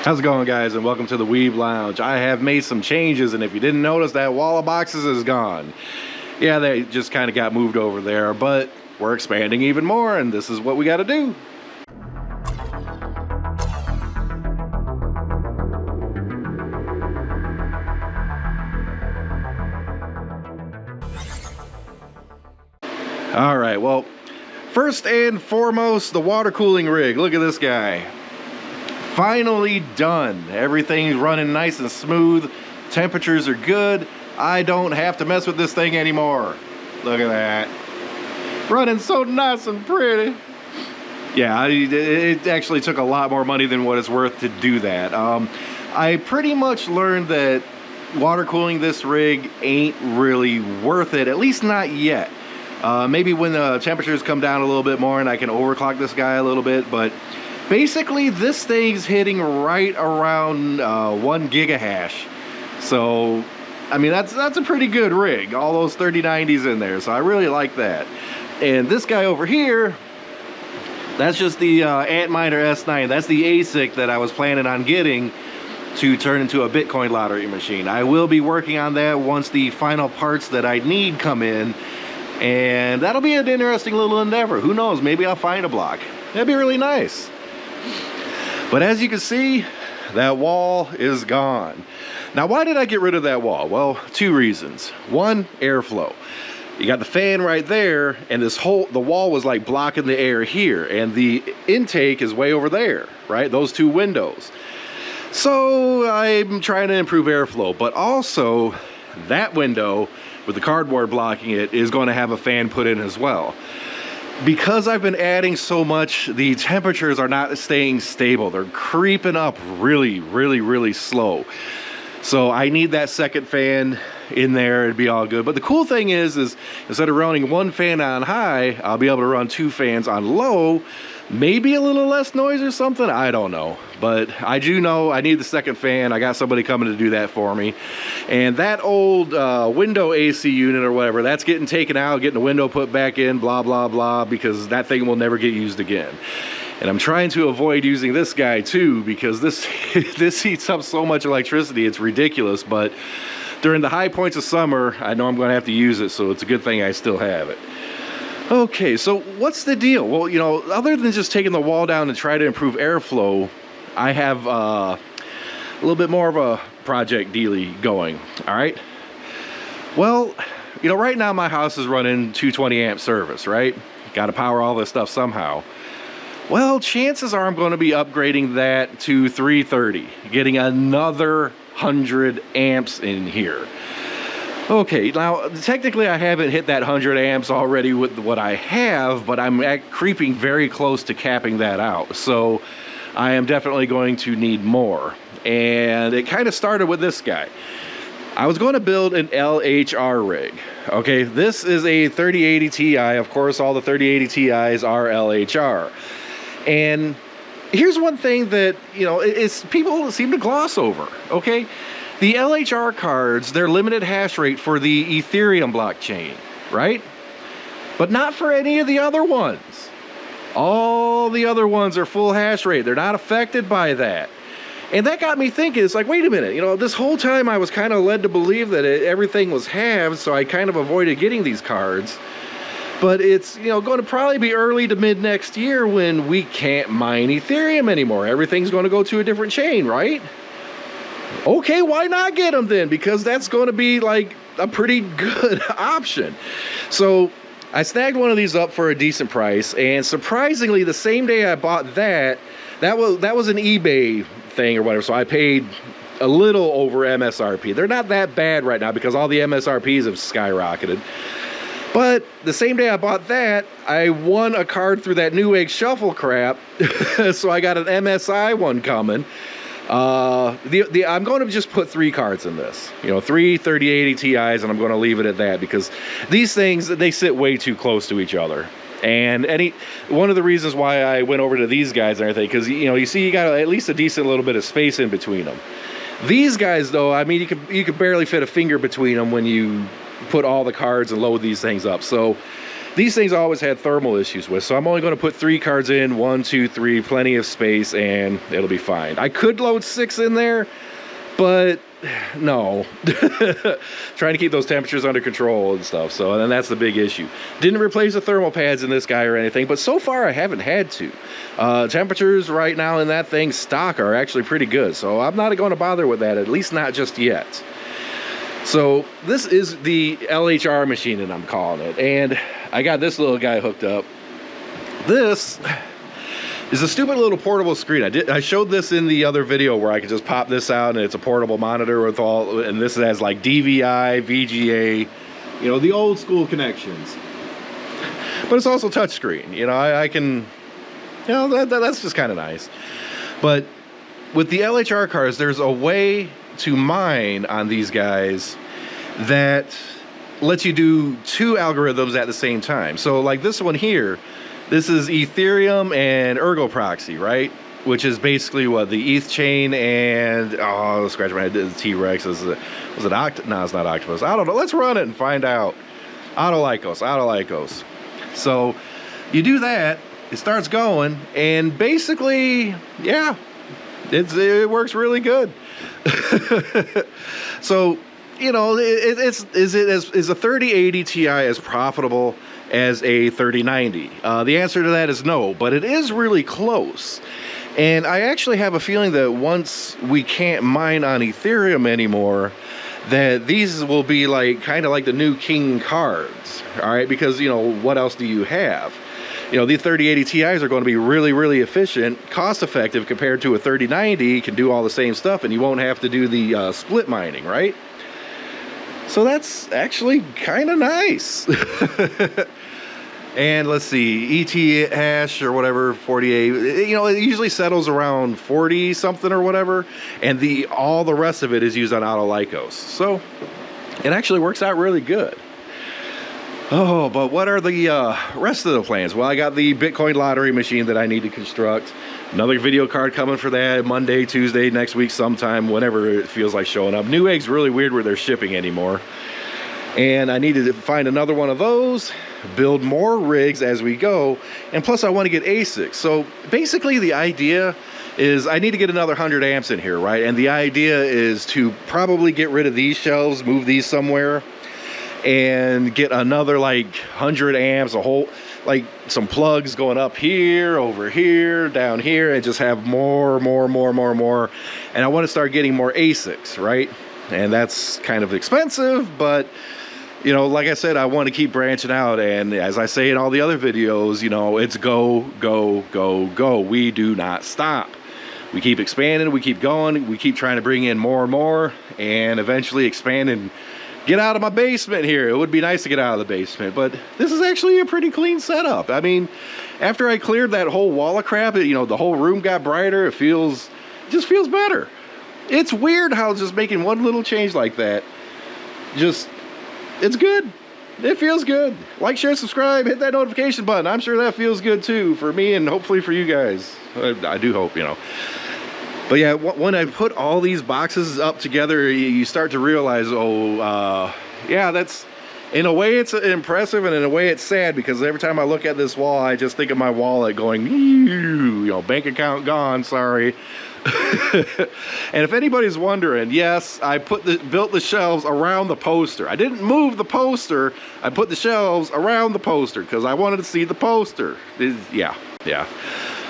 How's it going, guys, and welcome to the Weeb Lounge. I have made some changes, and if you didn't notice, that wall of boxes is gone. Yeah, they just kind of got moved over there, but we're expanding even more, and this is what we got to do. All right, well, first and foremost, the water cooling rig. Look at this guy. Finally done. Everything's running nice and smooth. Temperatures are good. I don't have to mess with this thing anymore. Look at that. Running so nice and pretty. Yeah, it actually took a lot more money than what it's worth to do that. I pretty much learned that water cooling this rig ain't really worth it, at least not yet. Maybe when the temperatures come down a little bit more and I can overclock this guy a little bit, but basically this thing's hitting right around 1 gigahash. So, I mean, that's a pretty good rig. All those 3090s in there, so I really like that. And this guy over here, that's just the Antminer S9. That's the ASIC that I was planning on getting to turn into a Bitcoin lottery machine. I will be working on that once the final parts that I need come in, and that'll be an interesting little endeavor. Who knows, maybe I'll find a block. That'd be really nice. But as you can see, that wall is gone. Now, why did I get rid of that wall? Well, two reasons. One, airflow. You got the fan right there, and the wall was like blocking the air here, and the intake is way over there, right? Those two windows. So I'm trying to improve airflow, but also that window with the cardboard blocking it is going to have a fan put in as well. Because I've been adding so much, the temperatures are not staying stable. They're creeping up really slow. So I need that second fan in there. It'd be all good. But the cool thing is instead of running one fan on high, I'll be able to run two fans on low. Maybe a little less noise or something, I don't know. But I do know I need the second fan. I got somebody coming to do that for me. And that old window AC unit or whatever, that's getting taken out, getting the window put back in, blah, blah, blah, because that thing will never get used again. And I'm trying to avoid using this guy too, because this heats up so much electricity, it's ridiculous. But during the high points of summer, I know I'm going to have to use it, so it's a good thing I still have it. Okay, so what's the deal? Well, you know, other than just taking the wall down to try to improve airflow, I have a little bit more of a project dealy going, all right? Well, you know, right now my house is running 220 amp service, right? Got to power all this stuff somehow. Well, chances are I'm going to be upgrading that to 330, getting another 100 amps in here. Okay, now technically I haven't hit that 100 amps already with what I have, but I'm creeping very close to capping that out. So I am definitely going to need more. And it kind of started with this guy. I was going to build an LHR rig. Okay, this is a 3080 Ti. Of course, all the 3080 Ti's are LHR. And here's one thing that, you know, people seem to gloss over, okay? The LHR cards, they're limited hash rate for the Ethereum blockchain, right? But not for any of the other ones. All the other ones are full hash rate. They're not affected by that. And that got me thinking, it's like, wait a minute, you know, this whole time I was kind of led to believe that everything was halved, so I kind of avoided getting these cards. But it's, you know, going to probably be early to mid next year when we can't mine Ethereum anymore. Everything's going to go to a different chain, right? Okay, why not get them then? Because that's going to be like a pretty good option. So I snagged one of these up for a decent price, and surprisingly, the same day I bought that was an eBay thing or whatever. So I paid a little over MSRP. They're not that bad right now because all the MSRPs have skyrocketed. But the same day I bought that, I won a card through that New Egg Shuffle crap. So I got an MSI one coming. I'm going to just put 3 cards in this, you know, 3 3080 Ti's, and I'm going to leave it at that because these things, they sit way too close to each other. And one of the reasons why I went over to these guys and everything, because, you know, you see you got at least a decent little bit of space in between them. These guys, though, I mean, you could barely fit a finger between them when you put all the cards and load these things up. So these things always had thermal issues with, so I'm only going to put 3 cards in, 1, 2, 3, plenty of space, and it'll be fine. I could load 6 in there, but no. Trying to keep those temperatures under control and stuff, so then that's the big issue. Didn't replace the thermal pads in this guy or anything, but so far I haven't had to. Temperatures right now in that thing stock are actually pretty good, so I'm not going to bother with that, at least not just yet. So this is the LHR machine that I'm calling it, and I got this little guy hooked up. This is a stupid little portable screen. I showed this in the other video where I could just pop this out and it's a portable monitor with all, and this has like DVI, VGA, you know, the old school connections. But it's also touchscreen. You know, I can, you know, that's just kind of nice. But with the LHR cars, there's a way to mine on these guys that lets you do 2 algorithms at the same time. So like this one here, this is etherium and ergo proxy, right? Which is basically what the ETH chain and, oh, scratch my head, the T-Rex. Was it Oct? No, it's not Octopus. I don't know. Let's run it and find out. Autolycos. So you do that, it starts going, and basically, yeah, it works really good. So, you know, is a 3080 Ti as profitable as a 3090? The answer to that is no, but it is really close. And I actually have a feeling that once we can't mine on Ethereum anymore, that these will be like kind of like the new king cards, all right? Because, you know, what else do you have? You know, the 3080 Ti's are going to be really, really efficient, cost effective compared to a 3090, can do all the same stuff, and you won't have to do the split mining, right? So that's actually kind of nice. And let's see, ET hash or whatever, 48, you know, it usually settles around 40 something or whatever, and all the rest of it is used on Autolycos. So it actually works out really good. Oh, but what are the rest of the plans? Well, I got the Bitcoin lottery machine that I need to construct. Another video card coming for that Monday, Tuesday, next week sometime, whenever it feels like showing up. Newegg's really weird where they're shipping anymore. And I needed to find another one of those, build more rigs as we go, and plus I want to get ASICs. So basically the idea is I need to get another 100 amps in here, right? And the idea is to probably get rid of these shelves, move these somewhere, and get another like 100 amps, a whole, like some plugs going up here, over here, down here, and just have more. And I want to start getting more ASICs, right? And that's kind of expensive, but you know, like I said, I want to keep branching out, and as I say in all the other videos, you know, it's go, go, go, go. We do not stop. We keep expanding, we keep going, we keep trying to bring in more and more, and eventually expand and get out of my basement here. It would be nice to get out of the basement, but this is actually a pretty clean setup. I mean, after I cleared that whole wall of crap, you know, the whole room got brighter. It just feels better. It's weird how just making one little change like that, it's good. It feels good. Like, share, subscribe, hit that notification button. I'm sure that feels good too for me and hopefully for you guys. I do hope, you know. But yeah, when I put all these boxes up together, you start to realize, yeah, that's, in a way it's impressive, and in a way it's sad, because every time I look at this wall, I just think of my wallet going, you know, bank account gone, sorry. And if anybody's wondering, yes, I built the shelves around the poster. I didn't move the poster, I put the shelves around the poster because I wanted to see the poster. Yeah.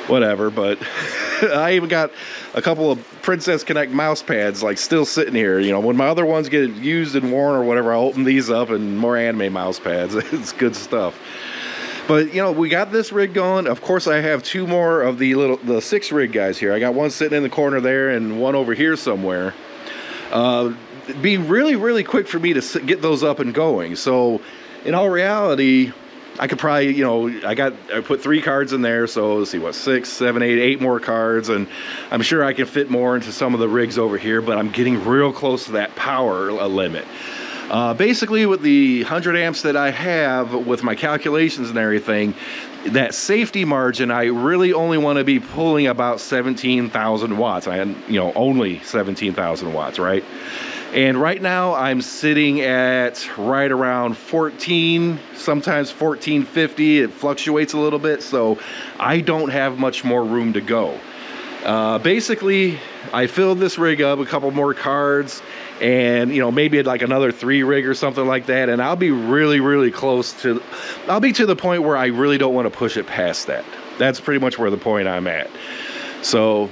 Whatever, but I even got a couple of Princess Connect mouse pads like still sitting here. You know, when my other ones get used and worn or whatever, I'll open these up, and more anime mouse pads. It's good stuff. But you know, we got this rig going. Of course, I have 2 more of the 6 rig guys here. I got one sitting in the corner there and one over here somewhere. It'd be really quick for me to get those up and going. So in all reality, I could probably, you know, I put 3 cards in there, so let's see, what, 6, 7, 8 more cards, and I'm sure I can fit more into some of the rigs over here, but I'm getting real close to that power limit. Basically, with the 100 amps that I have, with my calculations and everything, that safety margin, I really only want to be pulling about 17,000 watts. You know, only 17,000 watts, right? And right now I'm sitting at right around 14, sometimes 1450. It fluctuates a little bit, so I don't have much more room to go. Basically, I filled this rig up, a couple more cards, and you know, maybe like another 3 rig or something like that, and I'll be really close to, I'll be to the point where I really don't want to push it past that. That's pretty much where the point I'm at. So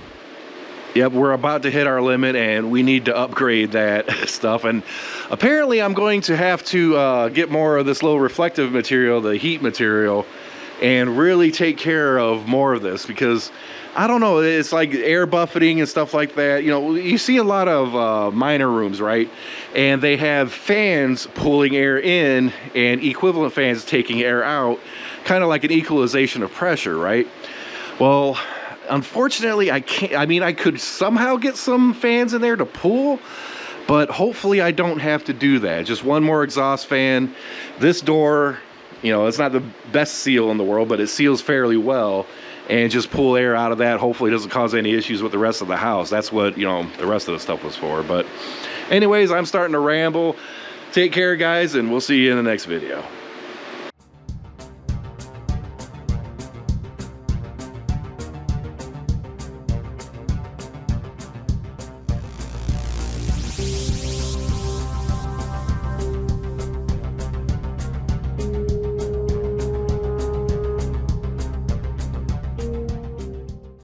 yep, we're about to hit our limit and we need to upgrade that stuff. And apparently I'm going to have to get more of this low reflective material, the heat material, and really take care of more of this, because I don't know, it's like air buffeting and stuff like that. You know, you see a lot of miner rooms, right? And they have fans pulling air in and equivalent fans taking air out, kind of like an equalization of pressure, right? Well, unfortunately, I can't. I mean, I could somehow get some fans in there to pull, but hopefully I don't have to do that. Just one more exhaust fan. This door, you know, it's not the best seal in the world, but it seals fairly well, and just pull air out of that. Hopefully it doesn't cause any issues with the rest of the house. That's what, you know, the rest of the stuff was for. But anyways, I'm starting to ramble. Take care, guys, and we'll see you in the next video.